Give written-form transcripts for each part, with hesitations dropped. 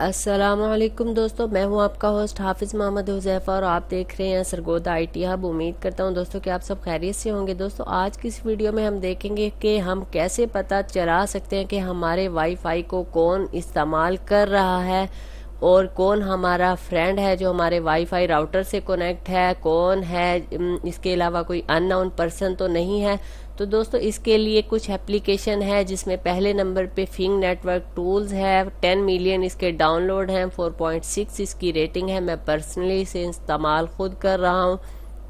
अस्सलाम वालेकुम दोस्तों, मैं हूं आपका होस्ट हाफिज़ मोहम्मद हुज़ैफ़ा और आप देख रहे हैं सरगोदा IT हब। उम्मीद करता हूं दोस्तों कि आप सब खैरियत से होंगे। दोस्तों आज की इस वीडियो में हम देखेंगे कि हम कैसे पता चला सकते हैं कि हमारे वाईफाई को कौन इस्तेमाल कर रहा है और कौन हमारा फ्रेंड है जो हमारे वाईफाई राउटर से कनेक्ट है, कौन है, इसके अलावा कोई अननोन पर्सन तो नहीं है। तो दोस्तों इसके लिए कुछ एप्लीकेशन है जिसमें पहले नंबर पे फिंग नेटवर्क टूल्स है। 10 मिलियन इसके डाउनलोड हैं, 4.6 इसकी रेटिंग है। मैं पर्सनली इसे इस्तेमाल खुद कर रहा हूँ।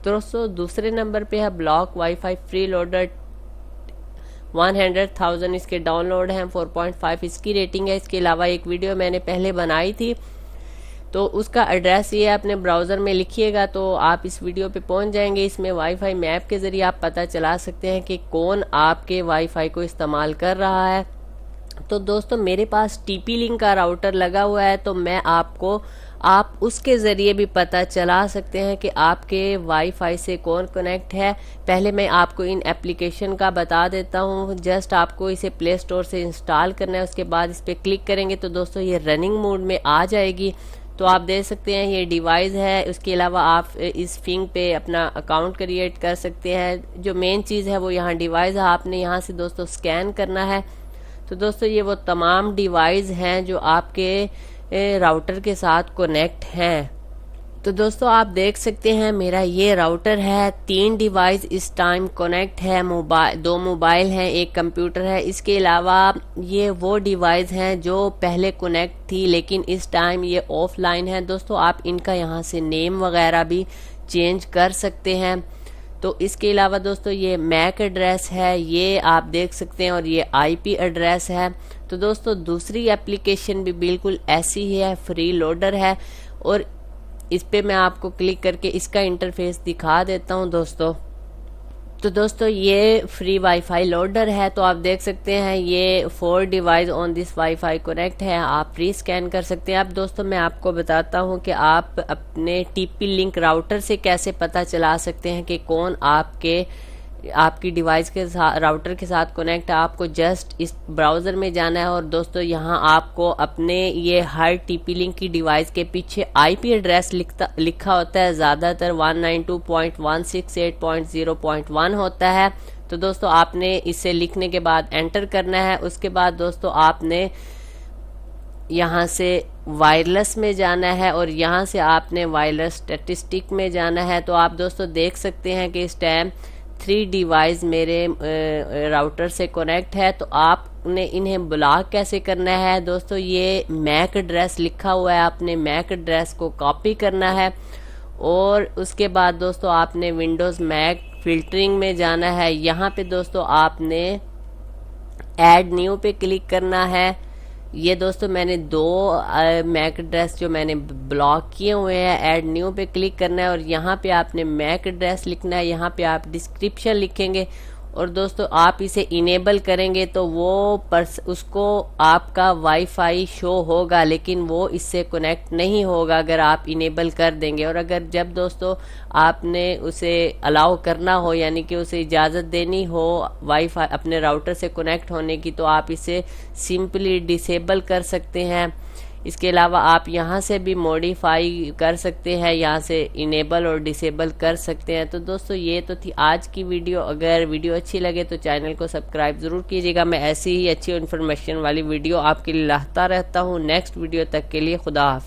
दोस्तों दूसरे नंबर पे है ब्लॉक वाईफाई फ्री लोडर, 100,000 इसके डाउनलोड हैं, 4.5 इसकी रेटिंग है। इसके अलावा एक वीडियो मैंने पहले बनाई थी तो उसका एड्रेस ये अपने ब्राउज़र में लिखिएगा तो आप इस वीडियो पे पहुंच जाएंगे। इसमें वाईफाई मैप के ज़रिए आप पता चला सकते हैं कि कौन आपके वाईफाई को इस्तेमाल कर रहा है। तो दोस्तों मेरे पास TP लिंक का राउटर लगा हुआ है तो मैं आप उसके ज़रिए भी पता चला सकते हैं कि आपके वाईफाई से कौन कनेक्ट है। पहले मैं आपको इन एप्लीकेशन का बता देता हूँ। जस्ट आपको इसे प्ले स्टोर से इंस्टॉल करना है, उसके बाद इस पर क्लिक करेंगे तो दोस्तों ये रनिंग मोड में आ जाएगी। तो आप देख सकते हैं ये डिवाइस है। उसके अलावा आप इस फिंग पे अपना अकाउंट क्रिएट कर सकते हैं। जो मेन चीज़ है वो यहाँ डिवाइस है, आपने यहाँ से दोस्तों स्कैन करना है। तो दोस्तों ये वो तमाम डिवाइस हैं जो आपके राउटर के साथ कनेक्ट हैं। तो दोस्तों आप देख सकते हैं मेरा ये राउटर है, 3 डिवाइस इस टाइम कनेक्ट है। 2 मोबाइल हैं, एक कंप्यूटर है। इसके अलावा ये वो डिवाइस हैं जो पहले कनेक्ट थी लेकिन इस टाइम ये ऑफलाइन है। दोस्तों आप इनका यहाँ से नेम वगैरह भी चेंज कर सकते हैं। तो इसके अलावा दोस्तों ये मैक एड्रेस है, ये आप देख सकते हैं, और ये IP एड्रेस है। तो दोस्तों दूसरी एप्लीकेशन भी बिल्कुल ऐसी ही है, फ्री लोडर है, और इस पे मैं आपको क्लिक करके इसका इंटरफेस दिखा देता हूं दोस्तों। तो दोस्तों ये फ्री वाईफाई लोडर है। तो आप देख सकते हैं ये 4 device on this wifi connect है, आप फ्री स्कैन कर सकते हैं। अब दोस्तों मैं आपको बताता हूं कि आप अपने TP लिंक राउटर से कैसे पता चला सकते हैं कि कौन आपकी डिवाइस के साथ राउटर के साथ कनेक्ट है। आपको जस्ट इस ब्राउज़र में जाना है और दोस्तों यहाँ आपको अपने ये हर TP लिंक की डिवाइस के पीछे IP एड्रेस लिखा होता है। ज़्यादातर 192.168.0.1 होता है। तो दोस्तों आपने इसे लिखने के बाद एंटर करना है। उसके बाद दोस्तों आपने यहाँ से वायरलेस में जाना है और यहाँ से आपने वायरलेस स्टैटिस्टिक में जाना है। तो आप दोस्तों देख सकते हैं कि इस टाइम 3 डिवाइस मेरे राउटर से कनेक्ट है। तो आपने इन्हें ब्लॉक कैसे करना है दोस्तों, ये मैक एड्रेस लिखा हुआ है, आपने मैक एड्रेस को कॉपी करना है और उसके बाद दोस्तों आपने विंडोज़ मैक फिल्टरिंग में जाना है। यहाँ पे दोस्तों आपने ऐड न्यू पे क्लिक करना है। ये दोस्तों मैंने 2 मैक एड्रेस जो मैंने ब्लॉक किए हुए हैं, ऐड न्यू पे क्लिक करना है और यहाँ पे आपने मैक एड्रेस लिखना है। यहाँ पे आप डिस्क्रिप्शन लिखेंगे और दोस्तों आप इसे इनेबल करेंगे तो उसको आपका वाईफाई शो होगा लेकिन वो इससे कनेक्ट नहीं होगा अगर आप इनेबल कर देंगे। और अगर जब दोस्तों आपने उसे अलाउ करना हो, यानी कि उसे इजाज़त देनी हो वाईफाई अपने राउटर से कनेक्ट होने की, तो आप इसे सिंपली डिसेबल कर सकते हैं। इसके अलावा आप यहाँ से भी मॉडिफाई कर सकते हैं, यहाँ से इनेबल और डिसेबल कर सकते हैं। तो दोस्तों ये तो थी आज की वीडियो। अगर वीडियो अच्छी लगे तो चैनल को सब्सक्राइब ज़रूर कीजिएगा। मैं ऐसी ही अच्छी इन्फॉर्मेशन वाली वीडियो आपके लिए लाता रहता हूँ। नेक्स्ट वीडियो तक के लिए खुदा हाफ़िज़।